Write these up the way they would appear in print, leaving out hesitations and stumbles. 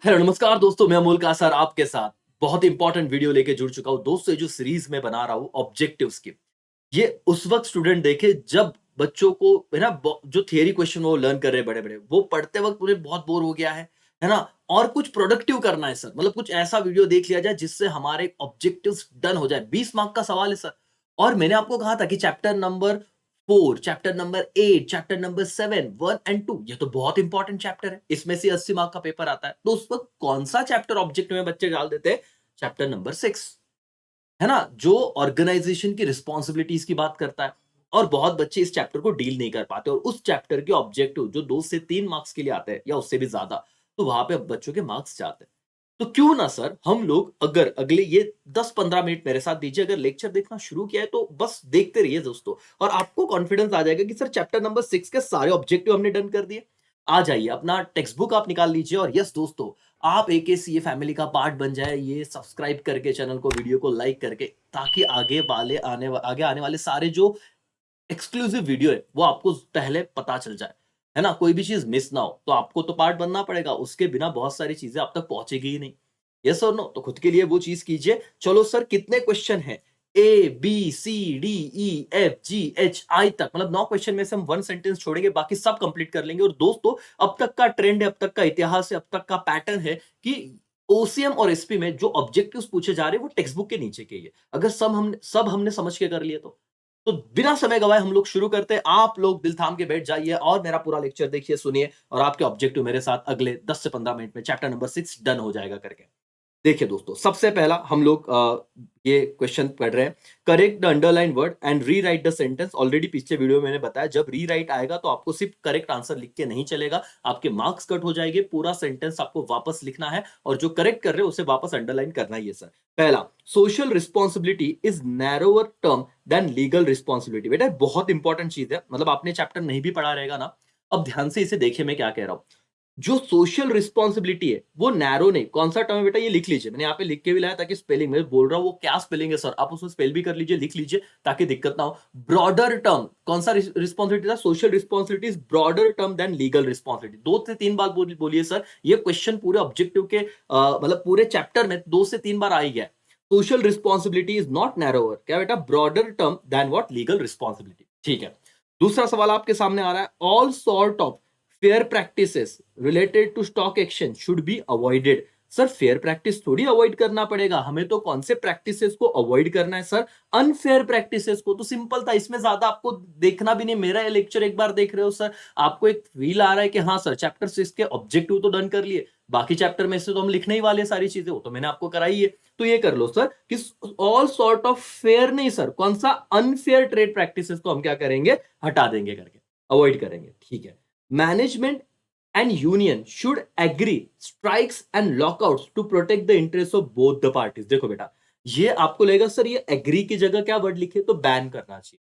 Hello नमस्कार दोस्तों, मैं अमोल कासर आपके साथ बहुत इंपॉर्टेंट वीडियो लेके जुड़ चुका हूँ। दोस्तों, ये जो सीरीज में बना रहा हूँ ऑब्जेक्टिव्स की, ये उस वक्त स्टूडेंट देखे जब बच्चों को है ना जो थियरी क्वेश्चन वो लर्न कर रहे हैं बड़े बड़े, वो पढ़ते वक्त उन्हें बहुत बोर हो गया है ना। और कुछ प्रोडक्टिव करना है सर, मतलब कुछ ऐसा वीडियो देख लिया जाए जिससे हमारे ऑब्जेक्टिव्स डन हो जाए। 20 मार्क का सवाल है सर। और मैंने आपको कहा था कि chapter number 4, chapter number 8, chapter number 7, 1 and 2, ये तो बहुत इंपॉर्टेंट चैप्टर है। इसमें से 80 मार्क का पेपर आता है। तो उस वक्त कौन सा चैप्टर ऑब्जेक्ट में बच्चे डाल देते हैं? चैप्टर नंबर 6, है ना, जो ऑर्गेनाइजेशन की रिस्पॉन्सिबिलिटीज की बात करता है। और बहुत बच्चे इस चैप्टर को डील नहीं कर पाते, और उस चैप्टर के ऑब्जेक्टिव जो 2 से 3 मार्क्स के लिए आते हैं या उससे भी ज्यादा, तो वहां पे बच्चों के मार्क्स जाते हैं। तो क्यों ना सर हम लोग अगर अगले ये 10-15 मिनट मेरे साथ दीजिए, अगर लेक्चर देखना शुरू किया है तो बस देखते रहिए दोस्तों, और आपको कॉन्फिडेंस आ जाएगा कि सर चैप्टर नंबर 6 के सारे ऑब्जेक्टिव हमने डन कर दिए। आ जाइए, अपना टेक्स्ट बुक आप निकाल लीजिए, और यस दोस्तों, आप एकेसीए फैमिली का पार्ट बन जाए, ये सब्सक्राइब करके चैनल को, वीडियो को लाइक करके, ताकि आगे आने वाले सारे जो एक्सक्लूसिव वीडियो है वो आपको पहले पता चल जाए, है ना। कोई भी चीज मिस ना हो, तो आपको तो पार्ट बनना पड़ेगा, उसके बिना बहुत सारी चीजें आप तक पहुंचेगी ही नहीं। यस और नो, तो खुद के लिए वो चीज कीजिए। चलो सर, कितने क्वेश्चन है? A B C D E F G H I तक, मतलब 9 क्वेश्चन में से हम 1 सेंटेंस छोड़ेंगे, बाकी सब कंप्लीट कर लेंगे। और दोस्तों, अब तक का ट्रेंड है, अब तक का इतिहास है, अब तक का पैटर्न है कि ओसीएम और एसपी में जो ऑब्जेक्टिव्स पूछे जा रहे हैं वो टेक्स्ट बुक के नीचे के ही है। अगर सब हमने समझ के कर लिए तो बिना समय गवाए हम लोग शुरू करते हैं। आप लोग दिल थाम के बैठ जाइए और मेरा पूरा लेक्चर देखिए, सुनिए, और आपके ऑब्जेक्टिव मेरे साथ अगले 10 से 15 मिनट में चैप्टर नंबर 6 डन हो जाएगा करके। देखिए दोस्तों, सबसे पहला हम लोग ये क्वेश्चन पढ़ रहे हैं। Correct the underline word and rewrite the sentence. Already पिछले वीडियो में मैंने बताया, जब रीराइट आएगा तो आपको सिर्फ करेक्ट आंसर लिख के नहीं चलेगा, आपके मार्क्स कट हो जाएंगे। पूरा सेंटेंस आपको वापस लिखना है, और जो करेक्ट कर रहे हो उसे वापस अंडरलाइन करना ही है सर। पहला, social responsibility is narrower term than legal responsibility. बेटा बहुत इंपॉर्टेंट चीज है, मतलब आपने चैप्टर नहीं भी पढ़ा रहेगा ना, अब ध्यान से इसे देखिए मैं क्या कह रहा हूं। जो सोशल रिस्पॉन्सिबिलिटी है वो नैरो नहीं। कौन सा टर्म है बेटा, ये लिख लीजिए, मैंने यहाँ पे लिख के भी लाया ताकि स्पेलिंग में बोल रहा हूँ वो क्या स्पेलिंग है सर, आप उसको स्पेल भी कर लीजिए, लिख लीजिए, ताकि दिक्कत ना हो। ब्रॉडर टर्म, कौन सा रिस्पॉन्सिबिलिटी था? Social responsibility is broader term than legal responsibility. 2 से 3 बार बोलिए सर, ये क्वेश्चन पूरे ऑब्जेक्टिव के मतलब पूरे चैप्टर में 2 से 3 बार आ ही गया। Social responsibility is not narrower, क्या बेटा, broader term than what, legal responsibility. ठीक है, दूसरा सवाल आपके सामने आ रहा है। All sort of fair practices related to stock exchange should be avoided. Sir fair practice थोड़ी अवॉइड करना पड़ेगा हमें, तो कौन से प्रैक्टिसेस को अवॉइड करना है सर? अनफेयर प्रैक्टिसेस को। तो सिंपल था, इसमें ज्यादा आपको देखना भी नहीं। मेरा ये लेक्चर एक बार देख रहे हो सर, आपको एक फील आ रहा है कि हाँ सर चैप्टर 6 के ऑब्जेक्टिव तो डन कर लिए, बाकी चैप्टर में से तो हम लिखने ही वाले सारी चीजें, वो तो मैंने आपको कराई है। तो ये कर लो सर कि ऑल सॉर्ट ऑफ फेयर नहीं सर, कौन सा अनफेयर ट्रेड प्रैक्टिसेस को हम क्या करेंगे, हटा देंगे करके, अवॉइड करेंगे। ठीक है, management and union should agree strikes and lockouts to protect the interests of both the parties। देखो बेटा, ये आपको लगेगा सर ये एग्री की जगह क्या वर्ड लिखे, तो बैन करना चाहिए।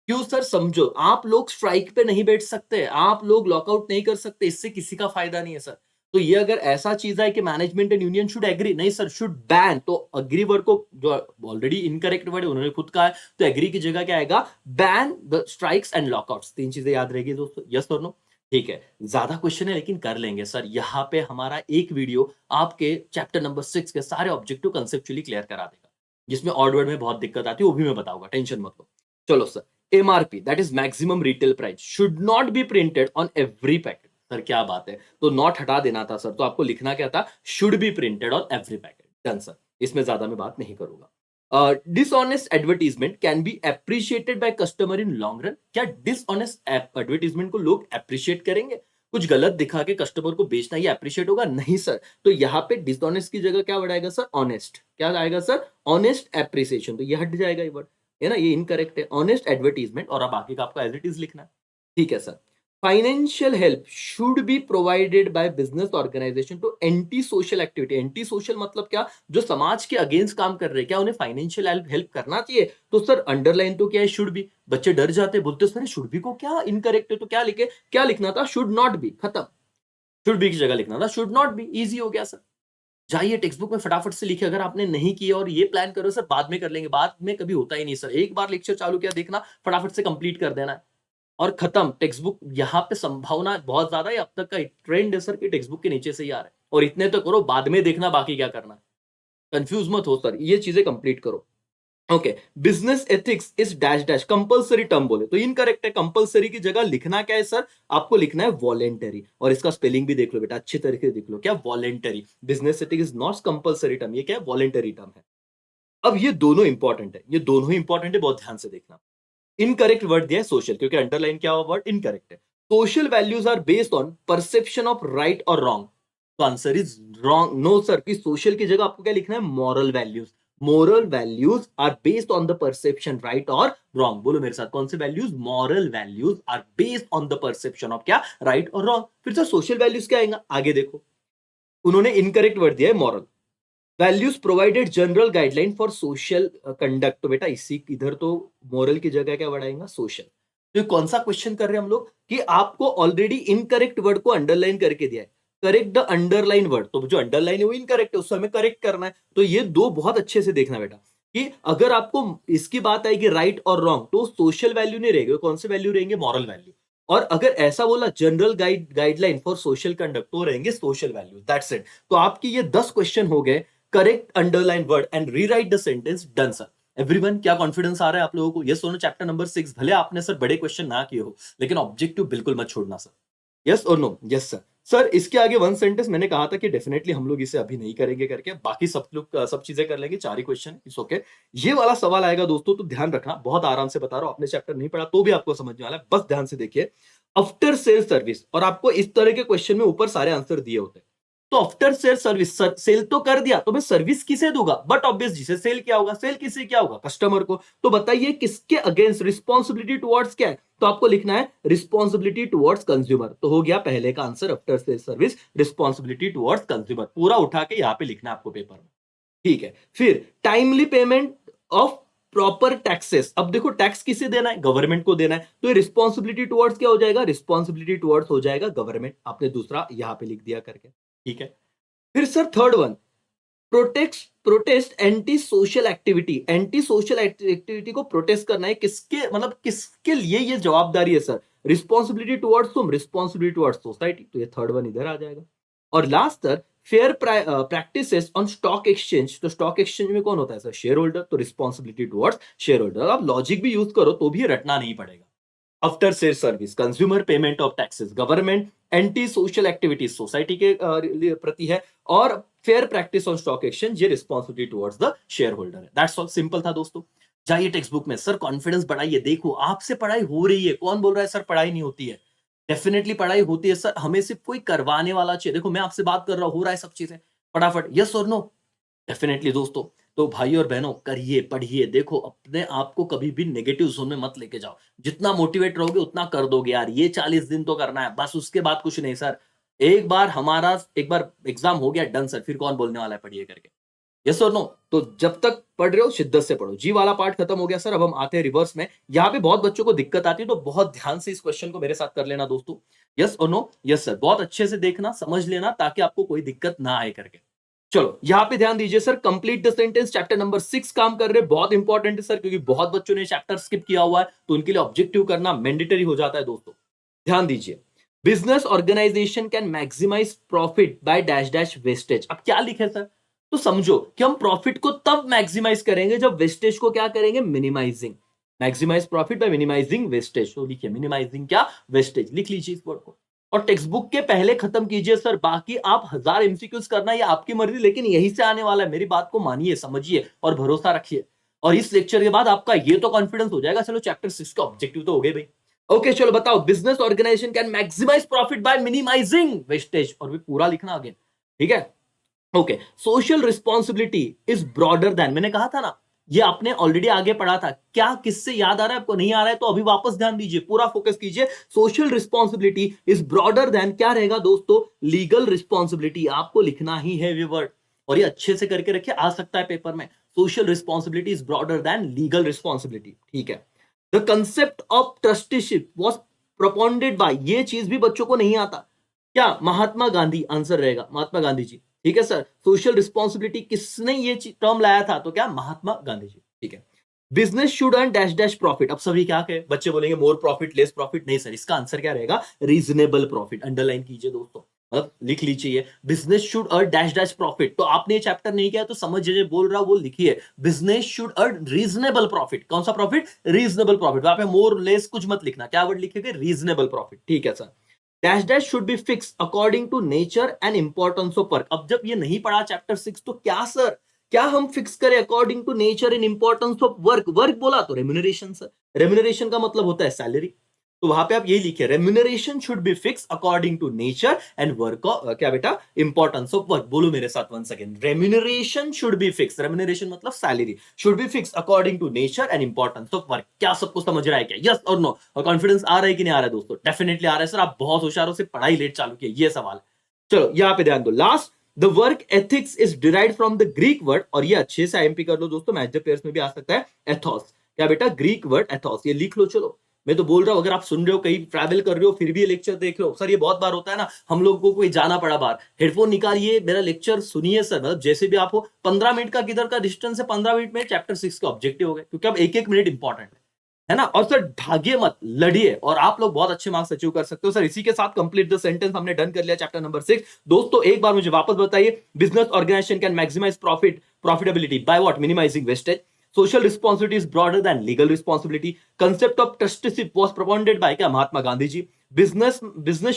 क्यों सर? समझो, आप लोग स्ट्राइक पे नहीं बैठ सकते, आप लोग लॉकआउट नहीं कर सकते, इससे किसी का फायदा नहीं है सर। तो ये अगर ऐसा चीज है कि management and union should agree, नहीं सर, शुड बैन, तो अग्री वर्ड को जो ऑलरेडी इनकरेक्ट वर्ड है उन्होंने खुद कहा है, तो एग्री की जगह क्या आएगा, ban the strikes and lockouts. 3 चीजें याद रहेगी दोस्तों, यस और नो। ठीक है, ज्यादा क्वेश्चन है लेकिन कर लेंगे सर। यहाँ पे हमारा एक वीडियो आपके चैप्टर नंबर 6 के सारे ऑब्जेक्टिव कंसेप्चुअली क्लियर करा देगा, जिसमें ऑड वर्ड में बहुत दिक्कत आती है वो भी मैं बताऊंगा, टेंशन मत लो। चलो sir, MRP that is maximum retail price should not be printed on every packet. Sir क्या बात है, तो नॉट हटा देना था सर, तो आपको लिखना क्या था, should be printed on every packet. Done sir, इसमें ज्यादा मैं बात नहीं करूंगा। Dishonest advertisement can be appreciated by customer in long run. क्या डिसऑनेस्ट एडवर्टीजमेंट को लोग अप्रिशिएट करेंगे? कुछ गलत दिखा के कस्टमर को बेचना ये अप्रिशिएट होगा? नहीं सर। तो यहाँ पे डिसऑनेस्ट की जगह क्या वर्ड आएगा सर, ऑनेस्ट। क्या आएगा सर, ऑनेस्ट एप्रिसिएशन, तो ये हट जाएगा ये वर्ड, है ना, ये इनकरेक्ट है। ऑनेस्ट एडवर्टीजमेंट, और अब बाकी का आपको एज इट इज लिखना है। ठीक है sir. Financial help should be provided by business organisation to anti social activity. Anti social मतलब क्या, जो समाज के अगेंस्ट काम कर रहे हैं, क्या उन्हें फाइनेंशियल हेल्प करना चाहिए? तो सर अंडरलाइन तो क्या है, शुड बी। बच्चे डर जाते, बोलते सर शुड बी को क्या इनकरेक्ट है, तो क्या लिखे, क्या लिखना था, शुड नॉट बी, खत्म। शुड बी की जगह लिखना था शुड नॉट बी, इजी हो गया सर। जाइए टेक्स्ट बुक में फटाफट से लिखिए। अगर आपने नहीं किया और ये प्लान करो सर बाद में कर लेंगे, बाद में कभी होता ही नहीं सर। एक बार लेक्चर चालू किया, देखना फटाफट से कंप्लीट कर देना है और खत्म। टेक्स्ट बुक यहाँ पे संभावना बहुत ज्यादा है, अब तक का ट्रेंड है सर कि टेक्स्ट बुक के नीचे से ही आ रहा है। और इतने तो करो, बाद में देखना बाकी क्या करना है। कंफ्यूज मत हो सर, ये चीजें कंप्लीट करो। Okay, business ethics is dash dash compulsory term बोले तो इनकरेक्ट है। कंपलसरी की जगह लिखना क्या है सर, आपको लिखना है वॉलेंटरी, और इसका स्पेलिंग भी देख लो बेटा, अच्छी तरीके से देख लो, क्या voluntary. Business ethics is not compulsory term, ये क्या है, वॉलेंटरी टर्म है। अब ये दोनों इंपॉर्टेंट है, ये दोनों ही इंपॉर्टेंट है, बहुत ध्यान से देखना। इनकरेक्ट वर्ड दिया है सोशल, क्योंकि अंडरलाइन क्या हुआ, वर्ड इनकरेक्ट है। Social values are based on perception of right और रॉन्ग, तो answer is wrong, no sir, कि सोशल की जगह आपको क्या लिखना है, moral values. Moral values are based on the perception right और रॉन्ग, बोलो मेरे साथ, कौन से values, moral values are based on the perception of क्या, राइट और रॉन्ग। फिर सर सोशल वैल्यूज क्या आएगा, आगे देखो, उन्होंने इनकरेक्ट वर्ड दिया है moral. Values provided general guideline for social conduct, तो बेटा इसी इधर तो मोरल की जगह क्या बढ़ाएगा, सोशल। तो कौन सा क्वेश्चन कर रहे हैं हम लोग, कि आपको ऑलरेडी इनकरेक्ट वर्ड को अंडरलाइन करके दिया है, करेक्ट द अंडरलाइन वर्ड, तो जो अंडरलाइन है वो इनकरेक्ट है, उससे हमें करेक्ट करना है। तो ये दो बहुत अच्छे से देखना बेटा, कि अगर आपको इसकी बात आएगी राइट और रॉन्ग, तो सोशल वैल्यू नहीं रहेगी, कौन से वैल्यू रहेंगे, मॉरल वैल्यू। और अगर ऐसा बोला general guideline for social conduct, तो रहेंगे सोशल वैल्यू, दैट्स इट। तो आपकी ये 10 क्वेश्चन हो गए, correct underline word and rewrite the sentence, done sir. Everyone, क्या कॉन्फिडेंस आ रहा है आप लोगों को, यस और नो, चैप्टर नंबर 6, भले आपने सर बड़े क्वेश्चन ना किए हो, लेकिन ऑब्जेक्टिव बिल्कुल मत छोड़ना सर, यस और नो, यस सर। सर इसके आगे वन सेंटेंस मैंने कहा था कि डेफिनेटली हम लोग इसे अभी नहीं करेंगे करके, बाकी सब लोग सब चीजें कर लेंगे, 4 ही क्वेश्चन, इट्स ओके। ये वाला सवाल आएगा दोस्तों, तो ध्यान रखना, बहुत आराम से बता रहा हूं, आपने चैप्टर नहीं पढ़ा तो भी आपको समझ में वाला है, बस ध्यान से देखिए। आफ्टर सेल सर्विस, और आपको इस तरह के क्वेश्चन में ऊपर सारे आंसर दिए होते हैं, तो आफ्टर सेल सर्विस, सेल तो कर दिया, तो मैं सर्विस किसे दूंगा, बट ऑब्वियस जिसे सेल क्या होगा, सेल किसे क्या होगा, कस्टमर को। तो बताइए किसके अगेंस्ट रिस्पॉन्सिबिलिटी टुवर्ड्स क्या है, तो आपको लिखना है रिस्पॉन्सिबिलिटी टुवर्ड्स कंज्यूमर, तो हो गया पहले का answer, after sale service responsibility towards consumer, पूरा उठा के यहां पे लिखना है आपको पेपर में, ठीक है। फिर timely payment of proper taxes, अब देखो टैक्स किसे देना है, गवर्नमेंट को देना है, तो ये रिस्पॉन्सिबिलिटी टुवर्ड्स क्या हो जाएगा, रिस्पॉन्सिबिलिटी टुवर्ड्स हो जाएगा गवर्नमेंट, आपने दूसरा यहां पे लिख दिया करके, ठीक है। फिर sir third one, protest anti social activity, anti social activity को प्रोटेस्ट करना है, किसके मतलब किसके लिए ये जवाबदारी है सर, रिस्पॉन्सिबिलिटी टुवर्ड्स तुम, रिस्पॉन्सिबिलिटी टुवर्ड्स सोसाइटी, तो ये थर्ड वन इधर आ जाएगा। और last sir, fair practices on stock exchange, तो स्टॉक एक्सचेंज में कौन होता है सर, शेयर होल्डर, तो रिस्पॉन्सिबिलिटी टुवर्ड्स शेयर होल्डर। आप लॉजिक भी यूज करो तो भी रटना नहीं पड़ेगा। After sale service, consumer payment of taxes, government, anti social activities society के प्रति है, और fair practice on stock exchange, ये responsibility towards the share holder है। दैट्स ऑल, सिंपल था दोस्तों। जाइए टेक्स्ट बुक में, सर कॉन्फिडेंस बढ़ाइए, देखो आपसे पढ़ाई हो रही है, कौन बोल रहा है सर पढ़ाई नहीं होती है, डेफिनेटली पढ़ाई होती है सर, हमें सिर्फ कोई करवाने वाला चाहिए। देखो मैं आपसे बात कर रहा हूं, हो रहा है सब चीजें फटाफट, यस और नो, डेफिनेटली दोस्तों। तो भाई और बहनों, करिए, पढ़िए, देखो अपने आप को कभी भी नेगेटिव जोन में मत लेके जाओ, जितना मोटिवेट रहोगे उतना कर दोगे यार, ये 40 दिन तो करना है बस, उसके बाद कुछ नहीं सर। एक बार एग्जाम हो गया, डन सर, फिर कौन बोलने वाला है पढ़िए करके, यस और नो। तो जब तक पढ़ रहे हो शिद्दत से पढ़ो। जी वाला पार्ट खत्म हो गया सर, अब हम आते हैं रिवर्स में। यहाँ पे बहुत बच्चों को दिक्कत आती है, तो बहुत ध्यान से इस क्वेश्चन को मेरे साथ कर लेना दोस्तों, यस और नो, यस सर, बहुत अच्छे से देखना, समझ लेना, ताकि आपको कोई दिक्कत ना आए करके। चलो यहां पे ध्यान दीजिए sir, complete the sentence, chapter number 6 काम कर रहे हैं, बहुत इंपॉर्टेंट है सर, क्योंकि बहुत बच्चों ने चैप्टर स्किप किया हुआ है, तो उनके लिए ऑब्जेक्टिव करना मैंडेटरी हो जाता है दोस्तों। ध्यान दीजिए, business organisation can maximise profit by dash dash wastage, अब क्या लिखे सर, तो समझो कि हम प्रॉफिट को तब मैक्सिमाइज करेंगे जब वेस्टेज को क्या करेंगे, minimising. Maximise profit by minimising wastage, तो लिखिए मिनिमाइजिंग क्या, वेस्टेज, लिख लीजिए इस वर्ड को। और टेक्स्ट बुक के पहले खत्म कीजिए सर, बाकी आप 1000 एमसीक्यूज करना ये आपकी मर्जी, लेकिन यही से आने वाला है, मेरी बात को मानिए, समझिए और भरोसा रखिए। और इस लेक्चर के बाद आपका ये तो कॉन्फिडेंस हो जाएगा, चलो चैप्टर 6 का ऑब्जेक्टिव तो हो गए भाई। ओके चलो बताओ, business organisation can maximise profit by minimising wastage, और भी पूरा लिखना अगेन, ठीक है। Okay, social responsibility is broader than, मैंने कहा था ना, ये आपने ऑलरेडी आगे पढ़ा था, क्या किससे याद आ रहा है आपको, नहीं आ रहा है तो अभी वापस ध्यान दीजिए, पूरा फोकस कीजिए। Social responsibility is broader then, क्या रहेगा दोस्तों, लीगल रिस्पॉन्सिबिलिटी, आपको लिखना ही है ये वर्ड, और ये अच्छे से करके रखिए, आ सकता है पेपर में। Social responsibility is broader than legal responsibility, ठीक है। The concept of trusteeship was propounded by, ये चीज भी बच्चों को नहीं आता, क्या, महात्मा गांधी, आंसर रहेगा महात्मा गांधी जी, ठीक है सर। सोशल रिस्पॉन्सिबिलिटी किसने ये टर्म लाया था, तो क्या, महात्मा गांधी जी, ठीक है। Business should earn dash dash profit, अब सभी क्या कहे, बच्चे बोलेंगे मोर प्रॉफिट लेस प्रॉफिट, नहीं सर, इसका आंसर क्या रहेगा, रीजनेबल प्रॉफिट, अंडरलाइन कीजिए दोस्तों। मतलब लिख लीजिए, business should earn dash dash profit. तो आपने ये चैप्टर नहीं किया तो समझ लीजिए बोल रहा हूं वो लिखिए, business should earn reasonable profit. कौन सा प्रॉफिट? Reasonable profit. वहां पे मोर लेस कुछ मत लिखना, क्या वर्ड लिखेंगे? Reasonable profit. ठीक है sir. Dash dash should be fix according to nature and importance of work. अब जब ये नहीं पढ़ा चैप्टर 6 तो क्या सर, क्या हम फिक्स करें according to nature and importance of work? Work बोला तो रेम्यूनरेशन सर, रेम्यूनरेशन का मतलब होता है सैलरी। तो वहां पे आप यही लिखिए, remuneration should be fix according to nature and work, क्या बेटा? Importance of work. बोलो मेरे साथ once again, remuneration should be fix, remuneration मतलब salary, should be fix according to nature and importance of work. क्या सबको समझ रहा है क्या? यस और नो? और कॉन्फिडेंस आ रहा है कि नहीं आ रहा है दोस्तों? डेफिनेटली आ रहा है सर, आप बहुत होशियारों से पढ़ाई लेट चालू किया, ये सवाल। चलो यहाँ पे ध्यान दो, last, the work ethics is derived from the Greek word, और ये अच्छे से आईएमपी कर लो दोस्तों, मैच द पेयर्स में भी आ सकता है, एथोस। क्या बेटा? ग्रीक वर्ड एथोस, ये लिख लो। चलो मैं तो बोल रहा हूं, अगर आप सुन रहे हो, कहीं ट्रैवल कर रहे हो, फिर भी ये लेक्चर देख रहे हो सर, ये बहुत बार होता है ना, हम लोग को कोई जाना पड़ा बाहर, हेडफोन निकालिए, मेरा लेक्चर सुनिए सर, मतलब जैसे भी आप हो, 15 मिनट का किधर का डिस्टेंस है, 15 मिनट में चैप्टर 6 के ऑब्जेक्टिव हो गए, क्योंकि अब एक एक मिनट इंपॉर्टेंट है ना। और सर भागिए मत, लड़िए, और आप लोग बहुत अच्छे मार्क्स अचीव कर सकते हो सर। इसी के साथ कंप्लीट द सेंटेंस हमने डन कर लिया चैप्टर नंबर 6 दोस्तों। एक बार मुझे वापस बताइए, business organisation can maximise profitability by what? Minimising wastage. Social responsibility is broader than legal responsibility. Concept of trusteeship was propounded by क्या? Mahatma Gandhi ji. Business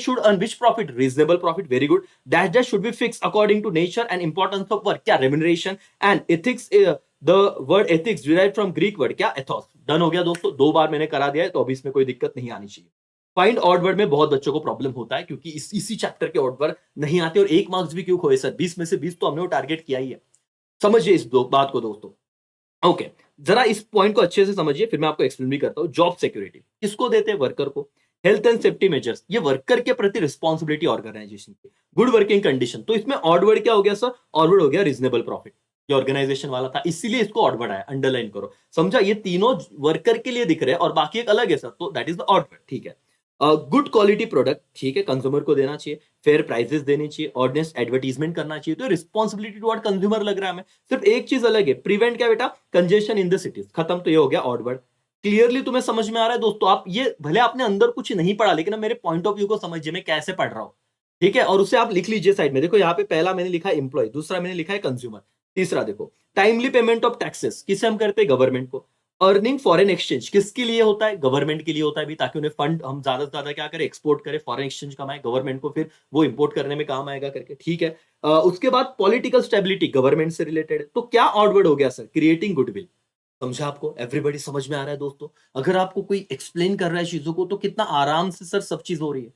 should earn which profit? Reasonable profit. Very good. Dash should be fixed according to nature and importance of work. क्या? Remuneration. And ethics, the word ethics derived from Greek word क्या? Ethos. Done हो गया दोस्तों, 2 बार मैंने करा दिया है, तो अभी इसमें कोई दिक्कत नहीं आनी चाहिए। फाइंड ऑड वर्ड में बहुत बच्चों को प्रॉब्लम होता है, क्योंकि इसी चैप्टर के ऑड वर्ड नहीं आते, और 1 मार्क्स भी क्यों खोए सर? 20 में से 20 तो हमने वो टारगेट किया ही है। समझिए इस बात को दोस्तों। ओके, जरा इस पॉइंट को अच्छे से समझिए, फिर मैं आपको एक्सप्लेन भी करता हूं। जॉब सिक्योरिटी किसको देते हैं? वर्कर को। हेल्थ एंड सेफ्टी मेजर्स, ये वर्कर के प्रति रिस्पॉन्सिबिलिटी ऑर्गेनाइजेशन की। गुड वर्किंग कंडीशन, तो इसमें ऑड वर्ड क्या हो गया सर? ऑड वर्ड हो गया रीजनेबल प्रॉफिट, ये ऑर्गेनाइजेशन वाला था, इसीलिए इसको ऑड वर्ड आया, अंडरलाइन करो। समझा? ये तीनों वर्कर के लिए दिख रहे हैं और बाकी एक अलग है सर, तो that is the odd word. ठीक है। गुड क्वालिटी प्रोडक्ट, ठीक है, कंज्यूमर को देना चाहिए, फेयर प्राइसेस देनी चाहिए, ऑनेस्ट एडवर्टीजमेंट करना चाहिए, तो रिस्पॉन्सिबिलिटी टुवर्ड कंज्यूमर लग रहा है हमें। सिर्फ एक चीज अलग है, प्रिवेंट क्या बेटा? कंजेशन इन द सिटीज, खत्म, तो ये हो गया ऑड वर्ड। क्लियरली तुम्हें समझ में आ रहा है दोस्तों? आप ये भले आपने अंदर कुछ नहीं पढ़ा, लेकिन अब मेरे पॉइंट ऑफ व्यू को समझिए मैं कैसे पढ़ रहा हूं। ठीक है, और उसे आप लिख लीजिए साइड में। देखो यहाँ पे पहला मैंने लिखा है एम्प्लॉय, दूसरा मैंने लिखा है कंज्यूमर, तीसरा देखो टाइमली पेमेंट ऑफ टैक्सेस, किसे हम करते हैं? गवर्नमेंट को। अर्निंग फॉरेन एक्सचेंज किसके लिए होता है? गवर्नमेंट के लिए होता है भी, ताकि उन्हें फंड हम ज्यादा से ज्यादा क्या करें? एक्सपोर्ट करें, फॉरेन एक्सचेंज कमाए, गवर्नमेंट को फिर वो इंपोर्ट करने में काम आएगा करके। ठीक है। उसके बाद पॉलिटिकल स्टेबिलिटी, गवर्नमेंट से रिलेटेड है, तो क्या ऑडवर्ड हो गया सर? Creating goodwill. समझा आपको? एवरीबॉडी समझ में आ रहा है दोस्तों? अगर आपको कोई एक्सप्लेन कर रहा है चीजों को, तो कितना आराम से सर सब चीज हो रही है।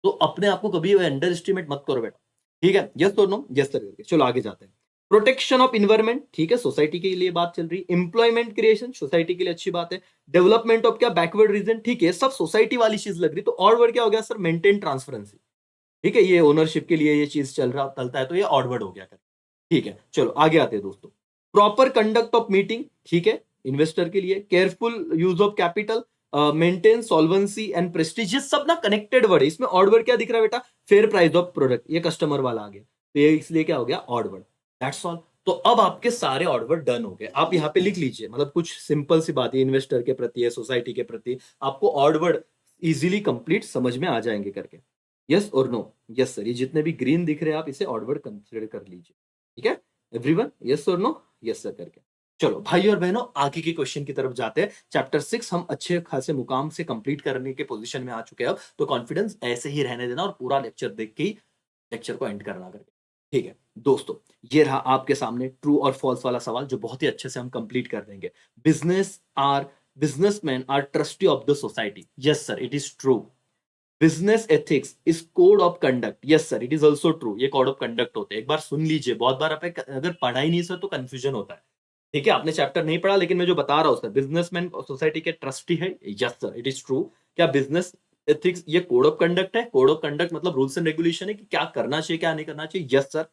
तो अपने आप को कभी अंडर एस्टिमेट मत करो बेटा। ठीक है, यस और नो? यस सर करके चलो आगे जाते हैं। प्रोटेक्शन ऑफ इन्वायरमेंट, ठीक है, सोसाइटी के लिए बात चल रही है। एम्प्लॉयमेंट क्रिएशन, सोसाइटी के लिए अच्छी बात है। डेवलपमेंट ऑफ क्या? बैकवर्ड रीजन, ठीक है, सब सोसाइटी वाली चीज लग रही। तो और वर्ड क्या हो गया सर? Maintain transparency. ठीक है, ये ओनरशिप के लिए ये चीज चलता है, तो ये ऑडवर्ड हो गया कर। ठीक है, चलो आगे आते हैं दोस्तों। प्रॉपर कंडक्ट ऑफ मीटिंग, ठीक है, इन्वेस्टर के लिए। Careful use of capital, maintain solvency and prestige, ये सब ना कनेक्टेड वर्ड है। इसमें ऑड वर्ड क्या दिख रहा है बेटा? फेयर प्राइस ऑफ प्रोडक्ट, ये कस्टमर वाला आ गया, तो ये इसलिए क्या हो गया? Odd word. That's all. तो अब आपके सारे ऑड वर्ड डन हो गए, आप यहाँ पे लिख लीजिए, मतलब कुछ सिंपल सी बात है, इन्वेस्टर के प्रति है, सोसाइटी के प्रति, आपको ऑड वर्ड इजीली कंप्लीट समझ में आ जाएंगे करके। यस और नो? यस सर, ये जितने भी ग्रीन दिख रहे हैं आप इसे ऑड वर्ड कंसिडर कर लीजिए। ठीक है एवरीवन? यस और नो? यस सर करके। चलो भाई और बहनों, आगे के क्वेश्चन की तरफ जाते हैं। चैप्टर 6 हम अच्छे खासे मुकाम से कंप्लीट करने के पोजीशन में आ चुके हैं अब, तो कॉन्फिडेंस ऐसे ही रहने देना और पूरा लेक्चर देख के ही लेक्चर को एंड करना करके। ठीक है दोस्तों, ये रहा आपके सामने ट्रू और फॉल्स वाला सवाल, जो बहुत ही अच्छे से हम कंप्लीट कर देंगे। Businessman are trustee of the society. Yes sir, it is true. Business ethics is code of conduct. Yes sir, it is also true, ये कोड ऑफ कंडक्ट होते हैं। एक बार सुन लीजिए, बहुत बार आप अगर पढ़ा ही नहीं सर तो कंफ्यूजन होता है। ठीक है, आपने चैप्टर नहीं पढ़ा, लेकिन मैं जो बता रहा हूं सर, बिजनेसमैन सोसाइटी के ट्रस्टी है। Yes sir, it is true. क्या बिजनेस एथिक्स ये कोड ऑफ कंडक्ट है? कोड ऑफ कंडक्ट मतलब रूल्स एंड रेगुलेशन है कि क्या करना चाहिए क्या नहीं करना चाहिए। Yes sir.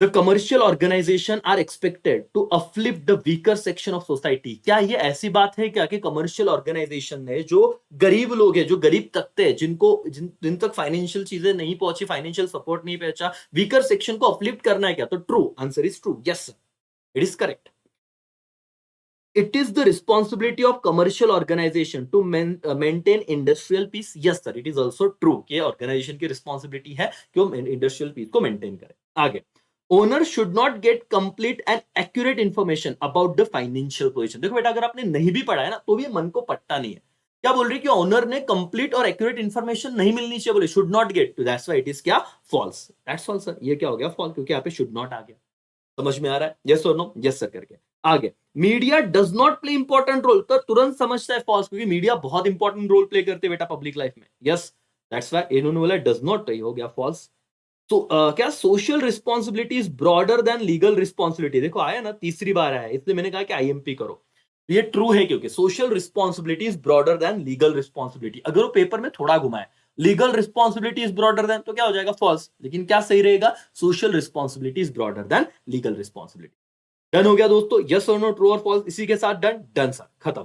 The commercial organisation are expected to uplift the weaker section of society. क्या ये ऐसी बात है क्या कि कमर्शियल ऑर्गेनाइजेशन ने जो गरीब लोग हैं, जो गरीब तबके हैं, जिन तक फाइनेंशियल चीजें नहीं पहुंची, फाइनेंशियल सपोर्ट नहीं पहुंचा, वीकर सेक्शन को अपलिफ्ट करना है क्या? तो true, answer is true. Yes, it is correct. It is the responsibility of commercial organization to maintain industrial peace. Yes sir, it is also true कि organization की responsibility है कि वो industrial peace को maintain करे. आगे, owner should not get complete and accurate information about the financial position. देखो बेटा, अगर आपने नहीं भी पढ़ा है ना तो भी मन को पट्टा नहीं है. क्या बोल रही है कि ओनर ने कंप्लीट और एक्यूरेट इंफॉर्मेशन नहीं मिलनी चाहिए, बोले should not get to, that's why it is क्या, फॉल्स. That's all sir. ये क्या हो गया, फॉल्स, क्योंकि यहाँ पे शुड नॉट आ गया. समझ में आ रहा है, यस और नो, यस सर करके. आगे, media does not play important role, तो तुरंत समझता है फॉल्स, क्योंकि मीडिया बहुत इंपॉर्टेंट रोल प्ले करते हैं बेटा पब्लिक लाइफ में. यस, दैट्स व्हाई इन्होंने बोला डज नॉट, तो ये हो गया फॉल्स. तो क्या social responsibility is broader than legal responsibility, देखो आया ना, तीसरी बार आया, इसलिए मैंने कहा कि आईएमपी करो. ये ट्रू है, क्योंकि social responsibility is broader than legal responsibility. अगर वो पेपर में थोड़ा घुमाए, legal responsibility is broader then, तो क्या हो जाएगा, फॉल्स. लेकिन क्या सही रहेगा, social responsibility is broader than legal responsibility. Done हो गया दोस्तों, यस और नो, ट्रू और फॉल्स, इसी के साथ डन. डन सर, खत्म.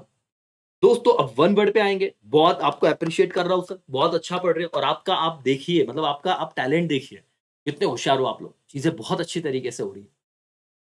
दोस्तों अब वन वर्ड पे आएंगे. बहुत आपको अप्रिशिएट कर रहा हूं सर, बहुत अच्छा पढ़ रहे हो, और आपका आप देखिए, मतलब आपका आप टैलेंट देखिए, कितने होशियार हो आप लोग, चीजें बहुत अच्छी तरीके से हो रही है.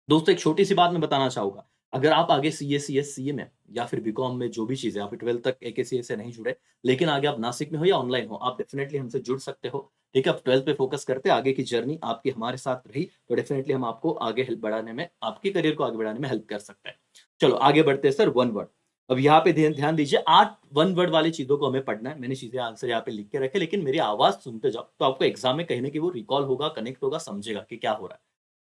दोस्तों एक छोटी सी बात मैं बताना चाहूंगा, अगर आप आगे सीए, सीएस, सीए में या फिर बीकॉम में जो भी चीजें, आप 12 तक एकेसीए से नहीं जुड़े, लेकिन आगे आप नासिक में हो या ऑनलाइन हो, आप डेफिनेटली हमसे जुड़ सकते हो. ठीक है, आप 12 पे फोकस करते हैं, आगे की जर्नी आपकी हमारे साथ रही तो डेफिनेटली हम आपको आगे हेल्प बढ़ाने में, आपके करियर को आगे बढ़ाने में हेल्प कर सकते हैं. चलो आगे बढ़ते हैं सर, वन वर्ड. अब यहाँ पे ध्यान ध्यान दीजिए, 8 वन वर्ड वाली चीजों को हमें पढ़ना है. मैंने चीजें आंसर यहाँ पे लिख के रखे, लेकिन मेरी आवाज सुनते जाओ तो आपको एग्जाम में कहीं ना कहीं वो रिकॉल होगा, कनेक्ट होगा, समझेगा कि क्या हो रहा है.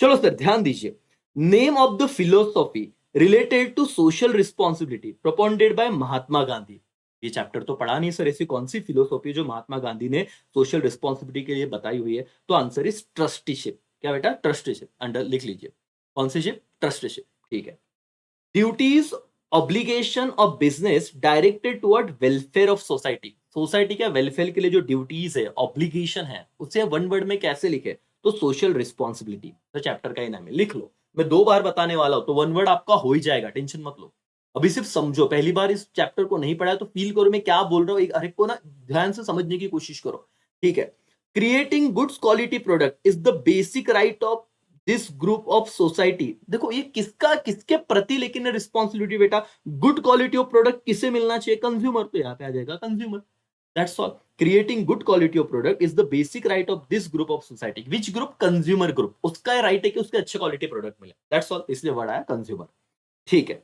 चलो सर ध्यान दीजिए. Name of the philosophy related to social responsibility propounded by Mahatma Gandhi. ये चैप्टर तो पढ़ा नहीं सर, ऐसी कौन सी फिलोसॉफी जो महात्मा गांधी ने सोशल रिस्पॉन्सिबिलिटी के लिए बताई हुई है, तो आंसर इज ट्रस्टीशिप. क्या बेटा, ट्रस्टीशिप, अंडर लिख लीजिए. कौन सी शिप, ट्रस्टीशिप. ठीक है. Duties obligation of business directed toward welfare of society. Society के वेलफेयर के लिए जो ड्यूटीज है, ऑब्लिगेशन है, उसे वन वर्ड में कैसे लिखे, तो सोशल रिस्पॉन्सिबिलिटी. तो चैप्टर का ही नाम है, लिख लो. मैं 2 बार बताने वाला हूं, तो वन वर्ड आपका हो ही जाएगा, टेंशन मत लो. अभी सिर्फ समझो, पहली बार इस चैप्टर को नहीं पढ़ा तो फील करो मैं क्या बोल रहा हूं, हर एक को ना ध्यान से समझने की कोशिश करो. ठीक है. Creating goods quality product is the basic right of this group of society. देखो ये किसका, किसके प्रति लेकिन रिस्पॉन्सिबिलिटी बेटा, गुड क्वालिटी ऑफ प्रोडक्ट किसे मिलना चाहिए, कंज्यूमर. तो यहाँ पे आ जाएगा consumer. That's all. Creating good quality of product is the basic right of this group of society. Which group, consumer group. उसका राइट है कि उसके अच्छे क्वालिटी प्रोडक्ट मिले. दैट्स ऑल, इसलिए वर्ड आया कंज्यूमर. ठीक है.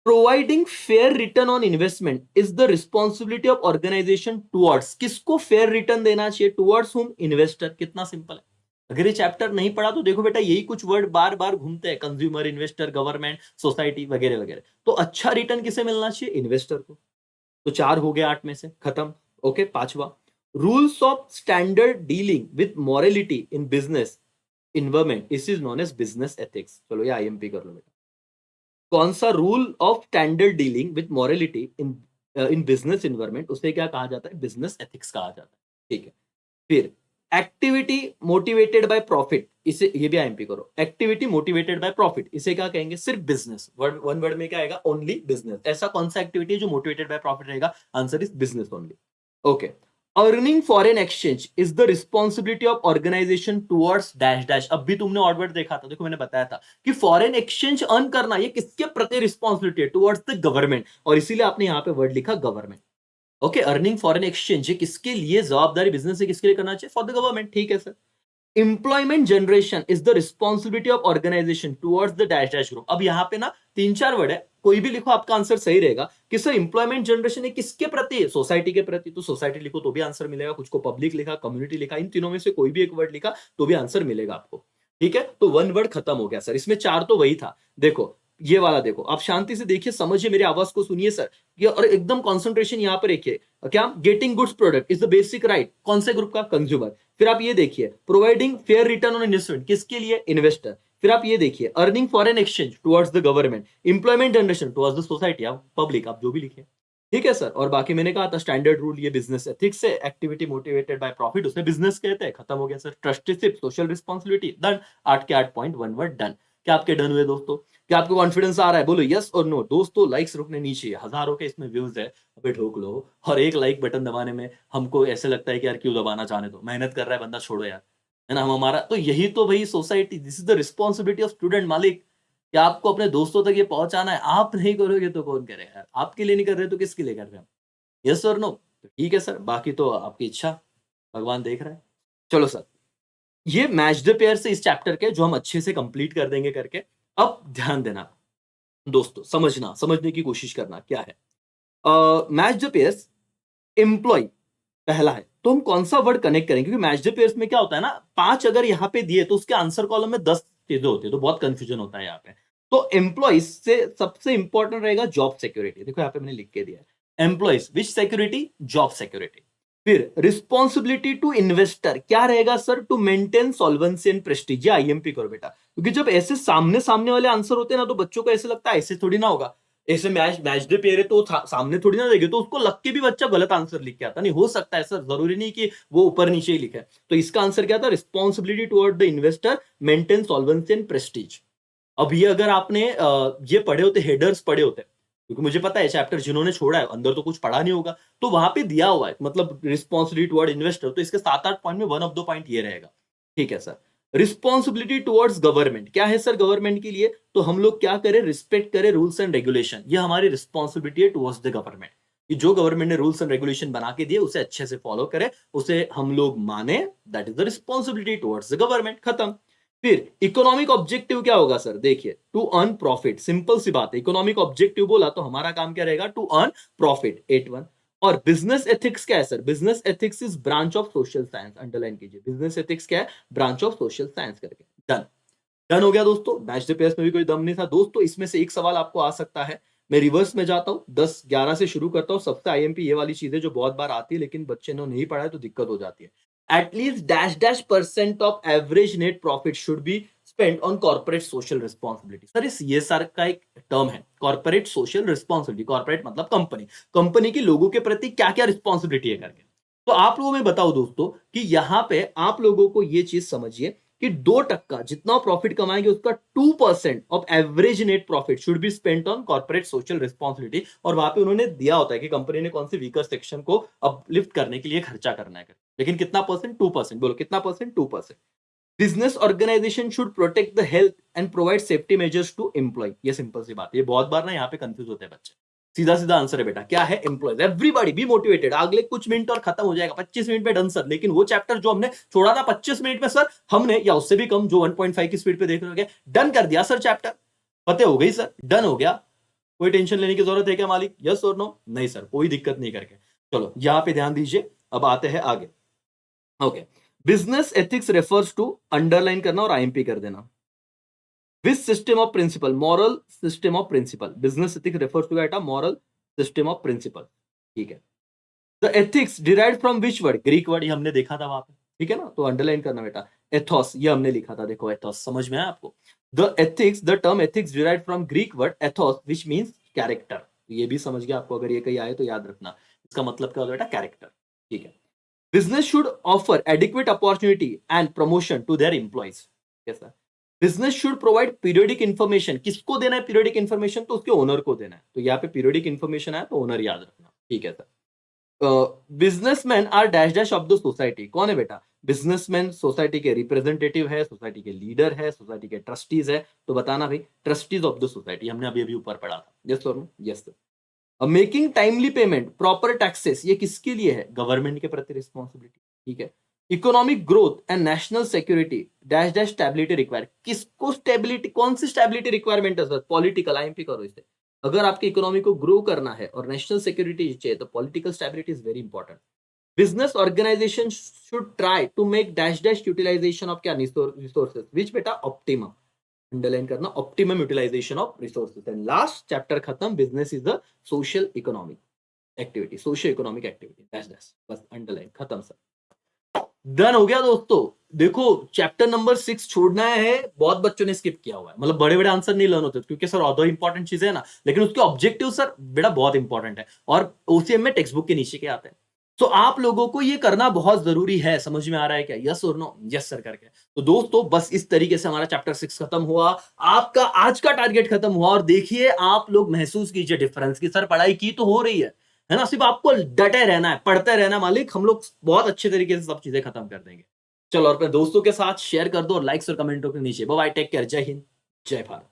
Providing fair return on investment is the responsibility of organisation towards. किसको फेयर रिटर्न देना चाहिए, टुवर्ड्स हुम, इन्वेस्टर. कितना सिंपल है. अगर ये चैप्टर नहीं पढ़ा तो देखो बेटा, यही कुछ वर्ड बार बार घूमते हैं, कंज्यूमर, इन्वेस्टर, गवर्नमेंट, सोसाइटी वगैरह वगैरह. तो अच्छा रिटर्न किसे मिलना चाहिए, इन्वेस्टर को. तो 4 हो गए 8 में से, खत्म. ओके, पांचवा. Rules of standard dealing with morality in business environment, this is known as business ethics. चलो ये आईएमपी कर लो बेटा. कौन सा rule of standard dealing with morality in in business environment, उसे क्या कहा जाता है, बिजनेस एथिक्स कहा जाता है. ठीक है. फिर एक्टिविटी मोटिवेटेड बाय प्रॉफिट, इसे ये भी आईएमपी करो. एक्टिविटी मोटिवेटेड बाय प्रॉफिट, इसे क्या कहेंगे, सिर्फ बिजनेस. वर्ड, वन वर्ड में क्या आएगा, ओनली बिजनेस. ऐसा कौन सा एक्टिविटी है जो मोटिवेटेड बाय प्रॉफिट रहेगा, answer is business only. Okay. Earning foreign exchange is the responsibility of organisation towards dash dash. अब भी तुमने ऑड वर्ड देखा था, देखो मैंने बताया था कि फॉरेन एक्सचेंज अर्न करना ये किसके प्रति रिस्पॉन्सिबिलिटी है, टुवर्ड्स द गवर्नमेंट. और इसीलिए आपने यहां पे वर्ड लिखा government. Okay. Earning foreign exchange किसके लिए जवाबदारी, बिजनेस से किसके लिए करना चाहिए, फॉर द गवर्नमेंट. ठीक है sir. Employment generation is the responsibility of organisation towards the dash dash group. अब यहाँ पे ना 3-4 वर्ड है, कोई भी लिखो आपका आंसर सही रहेगा. कि सर एम्प्लॉयमेंट जनरेशन है किसके प्रति है, सोसाइटी के प्रति. तो सोसाइटी लिखो तो भी आंसर मिलेगा, कुछ को पब्लिक लिखा, कम्युनिटी लिखा, इन तीनों में से कोई भी एक वर्ड लिखा तो भी आंसर मिलेगा आपको. ठीक है. तो वन वर्ड खत्म हो गया सर, इसमें 4 तो वही था. देखो ये वाला देखो, आप शांति से देखिए, समझिए, मेरी आवाज को सुनिए सर. ये और एकदम कॉन्सेंट्रेशन यहाँ पर रखिए. क्या, getting goods product is the basic right, कौन से ग्रुप का, कंज्यूमर. फिर आप ये देखिए, providing fair return on investment, किसके लिए, इन्वेस्टर. फिर आप ये देखिए, earning foreign exchange towards the government, employment generation towards the society, आप पब्लिक, आप जो भी लिखे. ठीक है सर. और बाकी मैंने कहा था स्टैंडर्ड रूल ये बिजनेस एथिक्स है, एक्टिविटी मोटिवेटेड बाय प्रॉफिट उसे बिजनेस कहते हैं. खत्म हो गया sir. Trusteeship, social responsibility, done. 8 के 8 पॉइंट, वन वर्ड डन. क्या आपके डन हुए दोस्तों, क्या आपको कॉन्फिडेंस आ रहा है, बोलो यस और नो. दोस्तों लाइक्स रुकने नहीं चाहिए, हजारों के इसमें व्यूज है, अबे ठोक लो. और एक लाइक बटन दबाने में हमको ऐसे लगता है कि यार क्यों दबाना, चाहने दो, मेहनत कर रहा है बंदा, छोड़ो यार, है ना. हम हमारा तो यही तो भाई society, this is the responsibility of student, मालिक. कि आपको अपने दोस्तों तक ये पहुँचाना है, आप नहीं करोगे तो कौन करेगा यार? आपके लिए नहीं कर रहे तो किसके लिए कर रहे हैं? यस और नो? तो ठीक है सर, बाकी तो आपकी इच्छा, भगवान देख रहा है। चलो सर, ये मैच द पेयर से इस चैप्टर के जो हम अच्छे से कंप्लीट कर देंगे करके। अब ध्यान देना दोस्तों, समझने की कोशिश करना क्या है। मैच द पेयर्स, एम्प्लॉयी पहला है, तो हम कौन-सा वर्ड कनेक्ट करेंगे? क्योंकि मैच द पेयर्स में क्या होता है ना, 5 अगर यहाँ पे दिए तो उसके आंसर कॉलम में 10 चीज़ें होती है, तो बहुत कन्फ्यूजन होता है यहाँ पे। तो एम्प्लॉइज़ से सबसे इंपॉर्टेंट रहेगा जॉब सिक्योरिटी। देखो यहाँ पे मैंने लिख के दिया है। Employees which security? Job security. फिर रिस्पांसिबिलिटी टू इन्वेस्टर क्या रहेगा sir? To maintain solvency and prestige. ये आईएमपी करो बेटा, क्योंकि जब ऐसे सामने वाले आंसर होते हैं ना, तो बच्चों को ऐसे लगता है ऐसे थोड़ी ना होगा। ऐसे मैच दे पेयर है तो सामने थोड़ी ना देंगे, तो उसको लग के भी बच्चा गलत आंसर लिख के आता। नहीं हो सकता है सर, जरूरी नहीं कि वो ऊपर नीचे ही लिखे। तो इसका आंसर क्या था? Responsibility toward the investor, maintain solvency and Prestige. अब ये अगर आपने ये पढ़े होते, हेडर्स पढ़े होते, क्योंकि मुझे पता है चैप्टर जिन्होंने छोड़ा है अंदर तो कुछ पढ़ा नहीं होगा, तो वहां पे दिया हुआ है मतलब रिस्पॉन्सिबिलिटी टुवर्ड इन्वेस्टर, तो इसके 7-8 पॉइंट में वन ऑफ द पॉइंट ये रहेगा। ठीक है सर। रिस्पॉन्सिबिलिटी टुवर्ड्स गवर्नमेंट क्या है सर? गवर्नमेंट के लिए तो हम लोग क्या करें? रिस्पेक्ट करें रूल्स एंड रेगुलेशन। ये हमारी रिस्पॉन्सिबिलिटी है टुवर्ड्स द गवर्नमेंट, कि जो गवर्नमेंट ने रूल्स एंड रेगुलेशन बना के दिए उसे अच्छे से फॉलो करें, उसे हम लोग माने। That is the responsibility towards the government. खत्म। फिर इकोनॉमिक ऑब्जेक्टिव क्या होगा सर? देखिए, टू अर्न प्रॉफिट। सिंपल सी बात है, इकोनॉमिक ऑब्जेक्टिव बोला तो हमारा काम क्या रहेगा? To earn profit. 8-1। और बिजनेस एथिक्स क्या है sir? Business ethics is branch of social science. Underline कीजिए, बिजनेस एथिक्स क्या है? ब्रांच ऑफ सोशल साइंस करके। डन। डन हो गया दोस्तों। मैच द पेयर्स में भी कोई दम नहीं था दोस्तों। इसमें से एक सवाल आपको आ सकता है। मैं रिवर्स में जाता हूं, 10-11 से शुरू करता हूं। सबसे आईएमपी ये वाली चीजें जो बहुत बार आती है, लेकिन बच्चे ने नहीं पढ़ा है तो दिक्कत हो जाती है। At least dash dash percent of average net profit should be spent on corporate social responsibility. Sir, इस सीएसआर का एक टर्म है, कॉर्पोरेट सोशल रिस्पॉन्सिबिलिटी। कॉर्पोरेट मतलब कंपनी, कंपनी की लोगों के प्रति क्या क्या रिस्पॉन्सिबिलिटी है करके। तो आप लोगों में बताओ दोस्तों कि यहां पे आप लोगों को ये चीज समझिए कि 2% जितना प्रॉफिट कमाएंगे उसका 2% of average net profit should be spent on corporate social responsibility. और वहां पे उन्होंने दिया होता है कि कंपनी ने कौन से वीकर सेक्शन को अपलिफ्ट करने के लिए खर्चा करना है। लेकिन कितना परसेंट? 2%। बोलो कितना percent? 2%। Business organisation should protect the health and provide safety measures to employ. ये सिंपल सी बात है, ये बहुत बार ना यहाँ पे कंफ्यूज होते हैं बच्चे। सीधा सीधा आंसर है बेटा, क्या है? एम्प्लॉयज। Everybody be motivated. अगले कुछ मिनट और खत्म हो जाएगा, 25 मिनट में डन सर। लेकिन वो चैप्टर जो हमने छोड़ा था 25 मिनट में सर, हमने या उससे भी कम, जो 1.5 की स्पीड पे देख रहे हो, डन कर दिया सर चैप्टर। पते हो गई सर, डन हो गया। कोई टेंशन लेने की जरूरत है क्या मालिक? यस और नो? नहीं सर, कोई दिक्कत नहीं करके। चलो यहाँ पे ध्यान दीजिए, अब आते हैं आगे। Okay, business ethics refers to, underline करना और आईएमपी कर देना। Which system of principle? Moral system of principle. Business ethics refers to बेटा मॉरल सिस्टम ऑफ प्रिंसिपल। ठीक है। The ethics derived from which word? Greek word, ये हमने देखा था वहां पे। ठीक है ना, तो अंडरलाइन करना बेटा। एथोस, ये हमने लिखा था, देखो एथोस। समझ में आया आपको? The ethics, the term ethics derived from Greek word Athos which means character. ये भी समझ गया आपको, अगर ये कहीं आए तो याद रखना, इसका मतलब क्या होता है बेटा? कैरेक्टर। ठीक है। Business should offer adequate opportunity and promotion to their employees. Yes, sir. Business should provide periodic information. किसको देना है periodic information? तो उसके ओनर को देना है। तो यहाँ पे periodic information आया तो ओनर याद रखना। ठीक है sir. Businessman are dash dash of the society. कौन है बेटा? बिजनेसमैन सोसाइटी के रिप्रेजेंटेटिव है, सोसाइटी के लीडर है, सोसाइटी के ट्रस्टीज है। तो बताना भाई, ट्रस्टीज ऑफ द सोसाइटी हमने अभी अभी ऊपर पढ़ा था। यस और no? Yes sir. Making timely payment, proper taxes, ये किसके लिए है? गवर्नमेंट के प्रति रिस्पॉन्सिबिलिटी। ठीक है। Economic growth and national security dash dash stability require. किसको स्टेबिलिटी, कौन सी स्टेबिलिटी रिक्वायरमेंट है सर? पॉलिटिकल। आईएमपी करो इसे। अगर आपकी इकोनॉमी को ग्रो करना है और नेशनल सिक्योरिटी चाहिए तो political stability is very important. Business organisation should try to make dash dash utilisation of क्या? रिसोर्सेज विच बेटा? ऑप्टिमम। अंडरलाइन करना, optimum utilisation of resources. And last chapter खत्म, business is the social economic activity, socio economic activity. That's that's बस, underline, खत्म sir. Done हो गया दोस्तों। देखो, चैप्टर नंबर 6 छोड़ना है, बहुत बच्चों ने स्किप किया हुआ है। मतलब बड़े बड़े आंसर नहीं लर्न होते क्योंकि सर अदर इंपॉर्टेंट चीजें है ना, लेकिन उसके ऑब्जेक्टिव सर बेटा बहुत इंपॉर्टेंट है और ओसीएम में टेक्स्ट बुक के नीचे के आते हैं। तो आप लोगों को ये करना बहुत जरूरी है। समझ में आ रहा है क्या? यस और नो? यस सर करके। तो दोस्तों बस इस तरीके से हमारा चैप्टर 6 खत्म हुआ, आपका आज का टारगेट खत्म हुआ। और देखिए, आप लोग महसूस कीजिए डिफरेंस की, सर पढ़ाई की तो हो रही है ना, सिर्फ आपको डटे रहना है, पढ़ते रहना मालिक। हम लोग बहुत अच्छे तरीके से सब चीजें खत्म कर देंगे। चलो, और अपने दोस्तों के साथ शेयर कर दो और लाइक्स और कमेंटों के नीचे। बाय, टेक केयर, जय हिंद, जय भारत।